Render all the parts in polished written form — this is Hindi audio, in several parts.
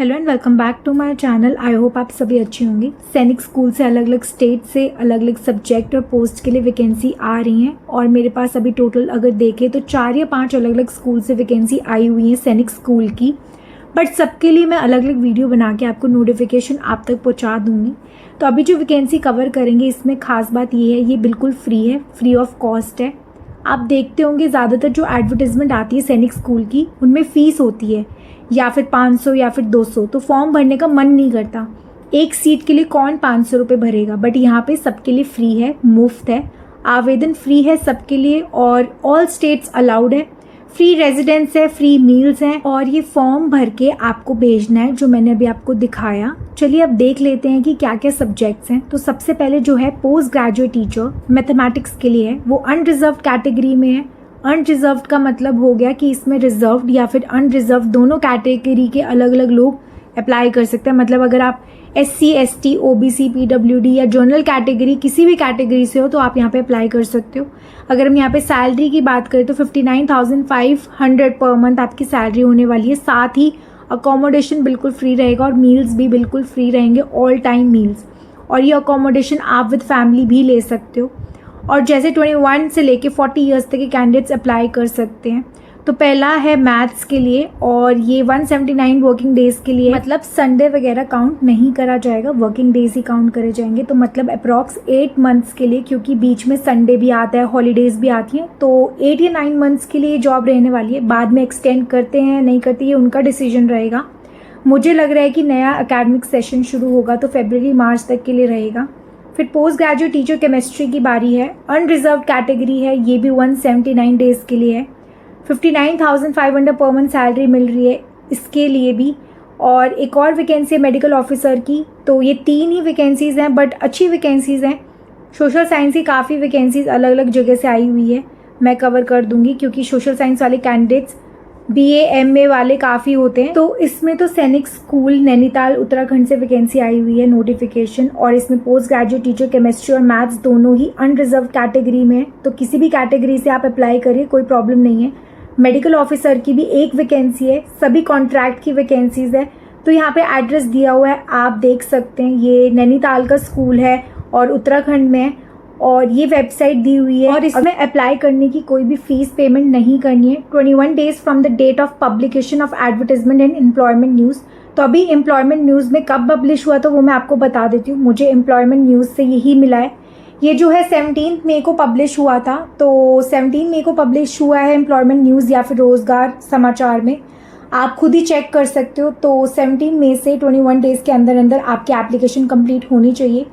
Hello and welcome back to my channel. I hope आप सभी अच्छे होंगे। सैनिक स्कूल से अलग अलग स्टेट से अलग अलग सब्जेक्ट और पोस्ट के लिए वैकेंसी आ रही हैं और मेरे पास अभी टोटल अगर देखें तो 4 या 5 अलग अलग स्कूल से वैकेंसी आई हुई है सैनिक स्कूल की। बट सबके लिए मैं अलग अलग वीडियो बना के आपको नोटिफिकेशन आप तक पहुँचा दूँगी। तो अभी जो वैकेंसी कवर करेंगे इसमें खास बात ये है, ये बिल्कुल फ्री है, फ्री ऑफ कॉस्ट है। आप देखते होंगे ज़्यादातर जो एडवर्टाइजमेंट आती है सैनिक स्कूल की उनमें फ़ीस होती है या फिर 500 या फिर 200, तो फॉर्म भरने का मन नहीं करता। एक सीट के लिए कौन 500 रुपये भरेगा, बट यहाँ पे सबके लिए फ्री है, मुफ्त है, आवेदन फ्री है सबके लिए और ऑल स्टेट्स अलाउड है, फ्री रेजिडेंस है, फ्री मील्स हैं और ये फॉर्म भर के आपको भेजना है जो मैंने अभी आपको दिखाया। चलिए अब देख लेते हैं कि क्या क्या सब्जेक्ट्स हैं। तो सबसे पहले जो है पोस्ट ग्रेजुएट टीचर मैथमेटिक्स के लिए है, वो अनरिजर्व्ड कैटेगरी में है। अनरिजर्व्ड का मतलब हो गया कि इसमें रिजर्व्ड या फिर अनरिजर्व्ड दोनों कैटेगरी के अलग अलग लोग अप्लाई कर सकते हैं। मतलब अगर आप SC ST OBC PWD या जनरल कैटेगरी किसी भी कैटेगरी से हो तो आप यहाँ पे अप्लाई कर सकते हो। अगर हम यहाँ पे सैलरी की बात करें तो 59,500 पर मंथ आपकी सैलरी होने वाली है। साथ ही अकोमोडेशन बिल्कुल फ्री रहेगा और मील्स भी बिल्कुल फ्री रहेंगे, ऑल टाइम मील्स। और ये अकोमोडेशन आप विद फैमिली भी ले सकते हो। और जैसे 21 से लेके 40 इयर्स तक के कैंडिडेट्स अप्लाई कर सकते हैं। तो पहला है मैथ्स के लिए और ये 179 वर्किंग डेज के लिए, मतलब संडे वगैरह काउंट नहीं करा जाएगा, वर्किंग डेज ही काउंट करे जाएंगे। तो मतलब अप्रॉक्स 8 मंथ्स के लिए, क्योंकि बीच में संडे भी आता है, हॉलीडेज भी आती हैं, तो 8 या 9 मंथ्स के लिए जॉब रहने वाली है। बाद में एक्सटेंड करते हैं नहीं करते ये उनका डिसीजन रहेगा। मुझे लग रहा है कि नया अकेडमिक सेशन शुरू होगा तो फरवरी मार्च तक के लिए रहेगा। फिर पोस्ट ग्रेजुएट टीचर केमिस्ट्री की बारी है, अनरिजर्व कैटेगरी है, ये भी 179 डेज के लिए है। 59,500 पर मंथ सैलरी मिल रही है इसके लिए भी। और एक और वैकेंसी है मेडिकल ऑफिसर की। तो ये 3 ही वैकेंसीज़ हैं बट अच्छी वैकेंसीज़ हैं। सोशल साइंस की काफ़ी वैकेंसीज अलग अलग जगह से आई हुई है, मैं कवर कर दूंगी क्योंकि सोशल साइंस वाले कैंडिडेट्स BA MA वाले काफ़ी होते हैं। तो इसमें तो सैनिक स्कूल नैनीताल उत्तराखंड से वैकेंसी आई हुई है नोटिफिकेशन, और इसमें पोस्ट ग्रेजुएट टीचर केमिस्ट्री और मैथ्स दोनों ही अनरिजर्व कैटेगरी में है। तो किसी भी कैटेगरी से आप अप्लाई करिए, कोई प्रॉब्लम नहीं है। मेडिकल ऑफिसर की भी एक वैकेंसी है, सभी कॉन्ट्रैक्ट की वैकेंसीज है। तो यहाँ पे एड्रेस दिया हुआ है, आप देख सकते हैं। ये नैनीताल का स्कूल है और उत्तराखंड में है और ये वेबसाइट दी हुई है। और इसमें अप्लाई करने की कोई भी फीस पेमेंट नहीं करनी है। 21 days from the date of publication of advertisement and employment news. तो अभी एम्प्लॉयमेंट न्यूज़ में कब पब्लिश हुआ तो वो मैं आपको बता देती हूँ। मुझे एम्प्लॉयमेंट न्यूज़ से यही मिला है। ये जो है 17 मई को पब्लिश हुआ था। तो 17 मई को पब्लिश हुआ है एम्प्लॉयमेंट न्यूज़ या फिर रोजगार समाचार में, आप खुद ही चेक कर सकते हो। तो 17 मई से 21 डेज़ के अंदर अंदर आपकी एप्लीकेशन कंप्लीट होनी चाहिए।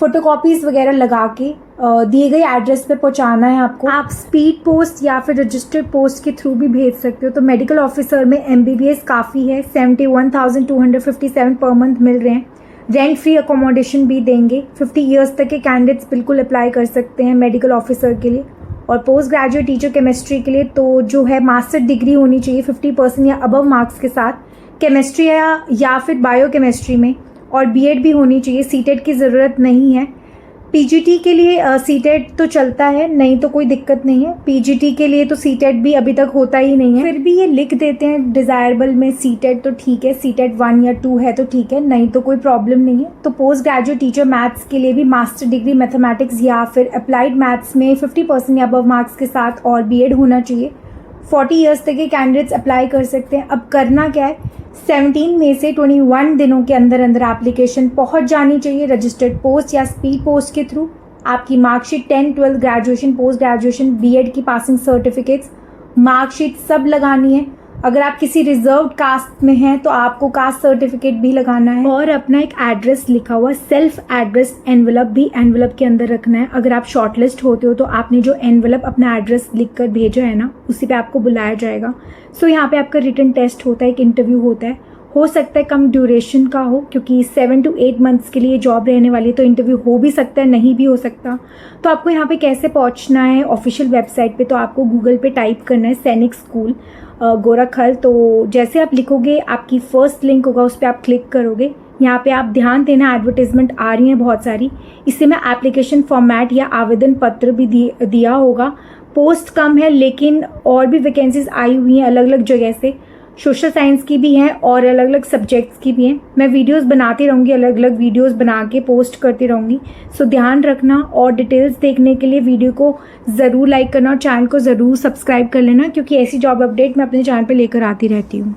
फोटोकॉपीज़ वगैरह लगा के दिए गए एड्रेस पे पहुंचाना है आपको। आप स्पीड पोस्ट या फिर रजिस्टर्ड पोस्ट के थ्रू भी भेज सकते हो। तो मेडिकल ऑफिसर में MBBS काफ़ी है, 71,257 पर मंथ मिल रहे हैं। रेंट फ्री अकोमोडेशन भी देंगे। 50 इयर्स तक के कैंडिडेट्स बिल्कुल अप्लाई कर सकते हैं मेडिकल ऑफिसर के लिए। और पोस्ट ग्रेजुएट टीचर केमिस्ट्री के लिए तो जो है मास्टर डिग्री होनी चाहिए 50% या अबव मार्क्स के साथ, केमिस्ट्री या फिर बायो केमिस्ट्री में, और BEd भी होनी चाहिए। CTET की ज़रूरत नहीं है। PGT के लिए CTET तो चलता है, नहीं तो कोई दिक्कत नहीं है। PGT के लिए तो CTET भी अभी तक होता ही नहीं है, फिर भी ये लिख देते हैं डिज़ायरेबल में CTET, तो ठीक है। CTET 1 या 2 है तो ठीक है, नहीं तो कोई प्रॉब्लम नहीं है। तो पोस्ट ग्रेजुएट टीचर मैथ्स के लिए भी मास्टर डिग्री मैथमेटिक्स या फिर अप्लाइड मैथ्स में 50% या अबव मार्क्स के साथ और BEd होना चाहिए। 40 इयर्स तक के कैंडिडेट्स अप्लाई कर सकते हैं। अब करना क्या है, 17 मई से 21 दिनों के अंदर अंदर एप्लीकेशन पहुंच जानी चाहिए रजिस्टर्ड पोस्ट या स्पीड पोस्ट के थ्रू। आपकी marksheet 10, 12, graduation, post graduation, BEd की पासिंग सर्टिफिकेट्स, मार्कशीट सब लगानी है। अगर आप किसी रिजर्व्ड कास्ट में हैं तो आपको कास्ट सर्टिफिकेट भी लगाना है और अपना एक एड्रेस लिखा हुआ सेल्फ एड्रेस एनवलप भी एनवलप के अंदर रखना है। अगर आप शॉर्टलिस्ट होते हो तो आपने जो एनवलप अपना एड्रेस लिखकर भेजा है ना, उसी पे आपको बुलाया जाएगा। सो यहाँ पे आपका रिटन टेस्ट होता है, एक इंटरव्यू होता है। हो सकता है कम ड्यूरेशन का हो क्योंकि 7 to 8 मंथ्स के लिए जॉब रहने वाली है, तो इंटरव्यू हो भी सकता है, नहीं भी हो सकता। तो आपको यहाँ पे कैसे पहुँचना है ऑफिशियल वेबसाइट पे, तो आपको गूगल पे टाइप करना है सैनिक स्कूल गोरखल। तो जैसे आप लिखोगे आपकी फर्स्ट लिंक होगा, उस पर आप क्लिक करोगे। यहाँ पे आप ध्यान देना, एडवर्टीजमेंट आ रही हैं बहुत सारी। इससे मैं एप्लीकेशन फॉर्मेट या आवेदन पत्र भी दिया होगा। पोस्ट कम है लेकिन और भी वैकेंसीज आई हुई हैं अलग अलग जगह से। सोशल साइंस की भी हैं और अलग अलग सब्जेक्ट्स की भी हैं। मैं वीडियोस बनाती रहूँगी, अलग अलग वीडियोस बना के पोस्ट करती रहूँगी। सो ध्यान रखना और डिटेल्स देखने के लिए वीडियो को ज़रूर लाइक करना और चैनल को ज़रूर सब्सक्राइब कर लेना, क्योंकि ऐसी जॉब अपडेट मैं अपने चैनल पे लेकर आती रहती हूँ।